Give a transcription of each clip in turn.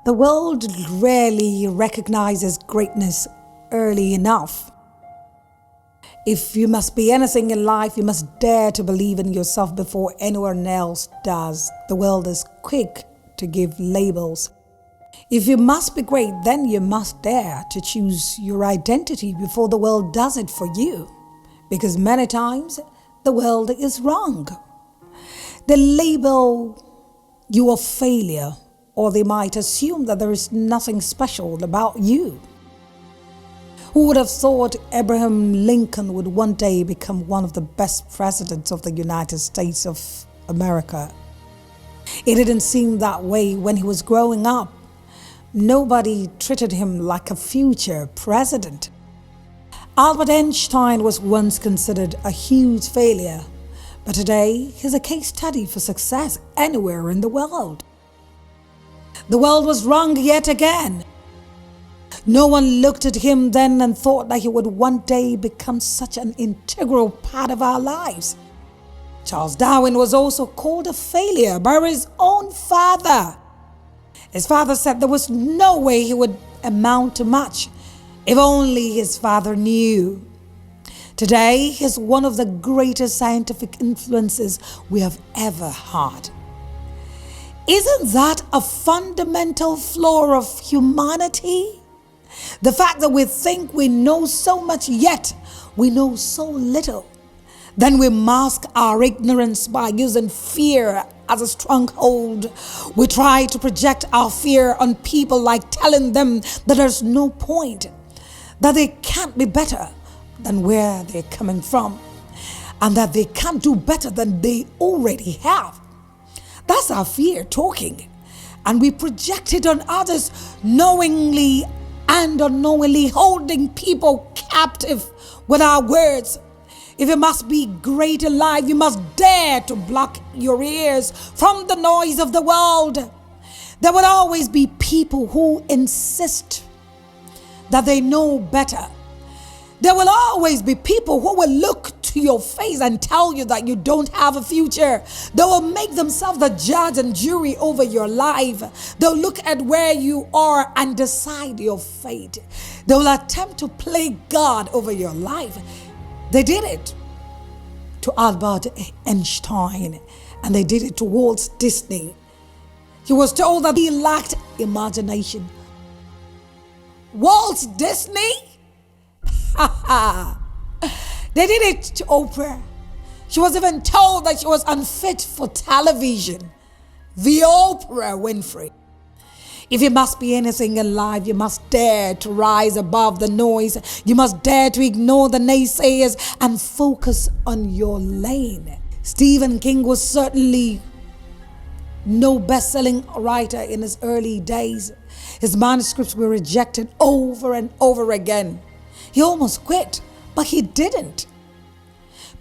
The world rarely recognizes greatness early enough. If you must be anything in life, you must dare to believe in yourself before anyone else does. The world is quick to give labels. If you must be great, then you must dare to choose your identity before the world does it for you. Because many times, the world is wrong. They label you a failure, or they might assume that there is nothing special about you. Who would have thought Abraham Lincoln would one day become one of the best presidents of the United States of America? It didn't seem that way when he was growing up. Nobody treated him like a future president. Albert Einstein was once considered a huge failure, but today he's a case study for success anywhere in the world. The world was wrong yet again. No one looked at him then and thought that he would one day become such an integral part of our lives. Charles Darwin was also called a failure by his own father. His father said there was no way he would amount to much if only his father knew. Today, he's one of the greatest scientific influences we have ever had. Isn't that a fundamental flaw of humanity? The fact that we think we know so much, yet we know so little. Then we mask our ignorance by using fear as a stronghold. We try to project our fear on people, like telling them that there's no point, that they can't be better than where they're coming from, and that they can't do better than they already have. That's our fear talking, and we project it on others, knowingly and unknowingly holding people captive with our words. If you must be great in life, you must dare to block your ears from the noise of the world. There will always be people who insist that they know better. There will always be people who will look to your face and tell you that you don't have a future. They will make themselves the judge and jury over your life. They'll look at where you are and decide your fate. They will attempt to play God over your life. They did it to Albert Einstein, and they did it to Walt Disney. He was told that he lacked imagination. Walt Disney? They did it to Oprah. She was even told that she was unfit for television. The Oprah Winfrey. If you must be anything in life, you must dare to rise above the noise. You must dare to ignore the naysayers and focus on your lane. Stephen King was certainly no best-selling writer in his early days. His manuscripts were rejected over and over again. He almost quit, but he didn't.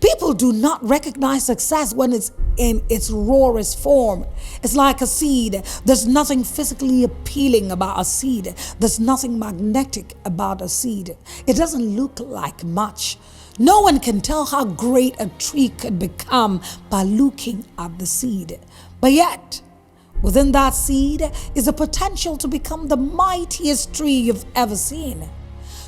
People do not recognize success when it's in its rawest form. It's like a seed. There's nothing physically appealing about a seed. There's nothing magnetic about a seed. It doesn't look like much. No one can tell how great a tree could become by looking at the seed. But yet, within that seed is the potential to become the mightiest tree you've ever seen.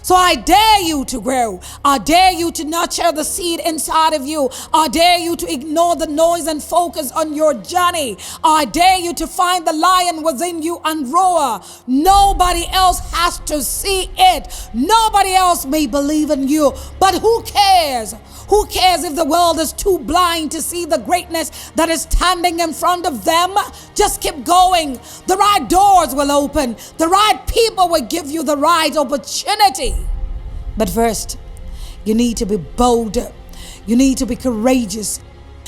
So I dare you to grow. I dare you to nurture the seed inside of you. I dare you to ignore the noise and focus on your journey. I dare you to find the lion within you and roar. Nobody else has to see it. Nobody else may believe in you. But who cares? Who cares if the world is too blind to see the greatness that is standing in front of them? Just keep going. The right doors will open. The right people will give you the right opportunity. But first, you need to be bold. You need to be courageous.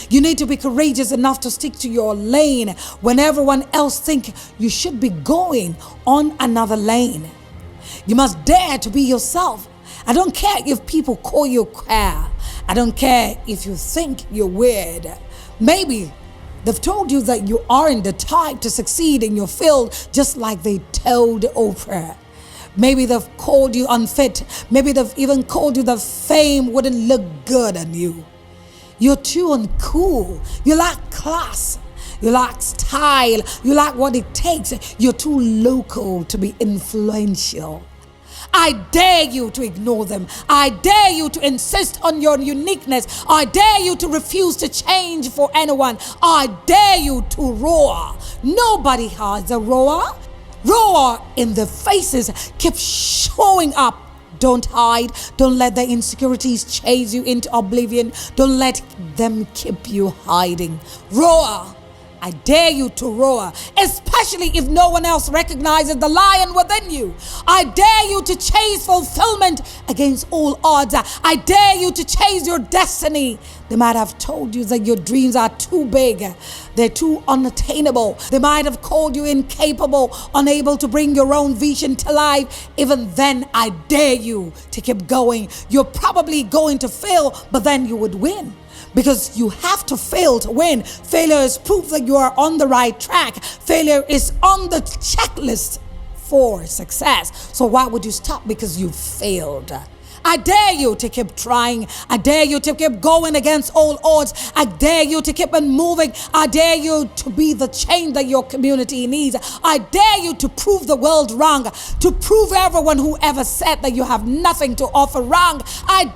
You need to be courageous enough to stick to your lane when everyone else thinks you should be going on another lane. You must dare to be yourself. I don't care if people call you queer. I don't care if you think you're weird. Maybe they've told you that you aren't the type to succeed in your field, just like they told Oprah. Maybe they've called you unfit. Maybe they've even called you that fame wouldn't look good on you. You're too uncool. You lack class. You lack style. You lack what it takes. You're too local to be influential. I dare you to ignore them. I dare you to insist on your uniqueness. I dare you to refuse to change for anyone. I dare you to roar. Nobody has a roar. Roar in their faces. Keep showing up. Don't hide. Don't let the insecurities chase you into oblivion. Don't let them keep you hiding. Roar. I dare you to roar, especially if no one else recognizes the lion within you. I dare you to chase fulfillment against all odds. I dare you to chase your destiny. They might have told you that your dreams are too big. They're too unattainable. They might have called you incapable, unable to bring your own vision to life. Even then, I dare you to keep going. You're probably going to fail, but then you would win. Because you have to fail to win. Failure is proof that you are on the right track. Failure is on the checklist for success. So why would you stop because you failed? I dare you to keep trying. I dare you to keep going against all odds. I dare you to keep on moving. I dare you to be the change that your community needs. I dare you to prove the world wrong, to prove everyone who ever said that you have nothing to offer wrong. I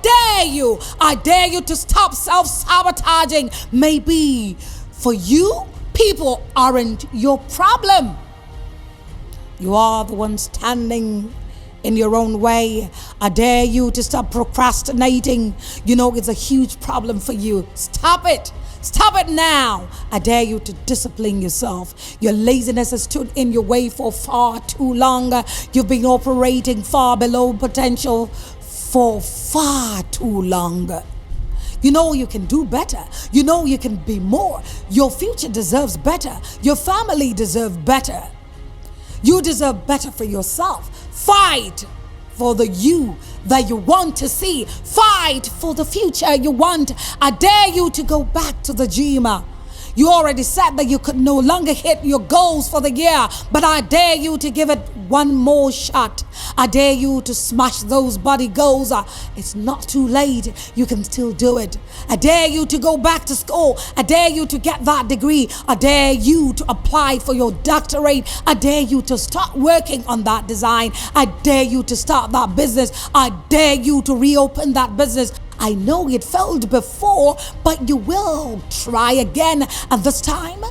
dare you to stop self-sabotaging. Maybe for you, people aren't your problem. You are the one standing in your own way. I dare you to stop procrastinating. You know it's a huge problem for you. Stop it. Stop it now. I dare you to discipline yourself. Your laziness has stood in your way for far too long. You've been operating far below potential for far too long. You know you can do better. You know you can be more. Your future deserves better. Your family deserves better. You deserve better for yourself. Fight for the you that you want to see. Fight for the future you want. I dare you to go back to the gym. You already said that you could no longer hit your goals for the year, but I dare you to give it one more shot. I dare you to smash those body goals. It's not too late. You can still do it. I dare you to go back to school. I dare you to get that degree. I dare you to apply for your doctorate. I dare you to start working on that design. I dare you to start that business. I dare you to reopen that business. I know it failed before, but you will try again, and this time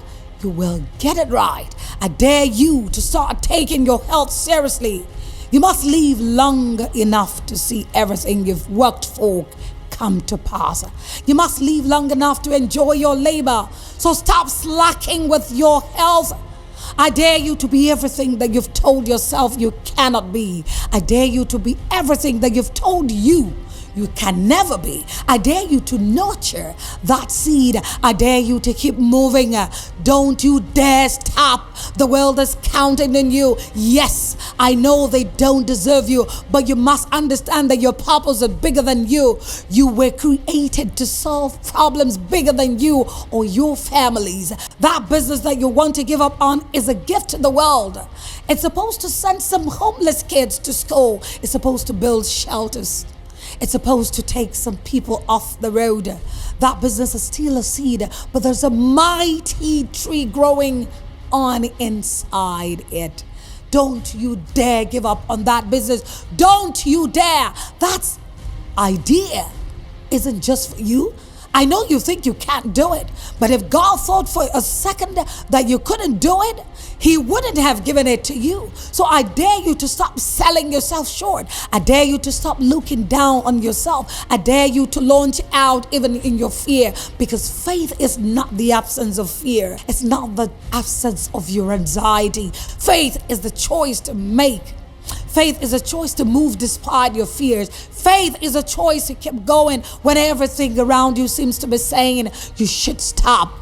you will get it right. I dare you to start taking your health seriously. You must live long enough to see everything you've worked for come to pass. You must live long enough to enjoy your labor. So stop slacking with your health. I dare you to be everything that you've told yourself you cannot be. I dare you to be everything that you've told you can never be. I dare you to nurture that seed. I dare you to keep moving. Don't you dare stop. The world is counting on you. Yes, I know they don't deserve you, but you must understand that your purpose is bigger than you. You were created to solve problems bigger than you or your families. That business that you want to give up on is a gift to the world. It's supposed to send some homeless kids to school. It's supposed to build shelters. It's supposed to take some people off the road. That business is still a seed, but there's a mighty tree growing on inside it. Don't you dare give up on that business. Don't you dare. That idea isn't just for you. I know you think you can't do it, but if God thought for a second that you couldn't do it, He wouldn't have given it to you. So I dare you to stop selling yourself short. I dare you to stop looking down on yourself. I dare you to launch out even in your fear, because faith is not the absence of fear. It's not the absence of your anxiety. Faith is the choice to make. Faith is a choice to move despite your fears. Faith is a choice to keep going when everything around you seems to be saying you should stop.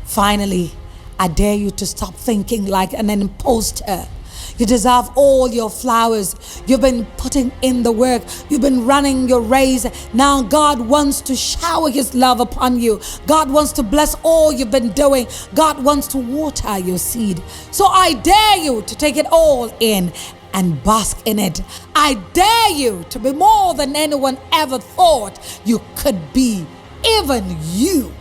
Finally, I dare you to stop thinking like an imposter. You deserve all your flowers. You've been putting in the work. You've been running your race. Now God wants to shower His love upon you. God wants to bless all you've been doing. God wants to water your seed. So I dare you to take it all in and bask in it. I dare you to be more than anyone ever thought you could be. Even you.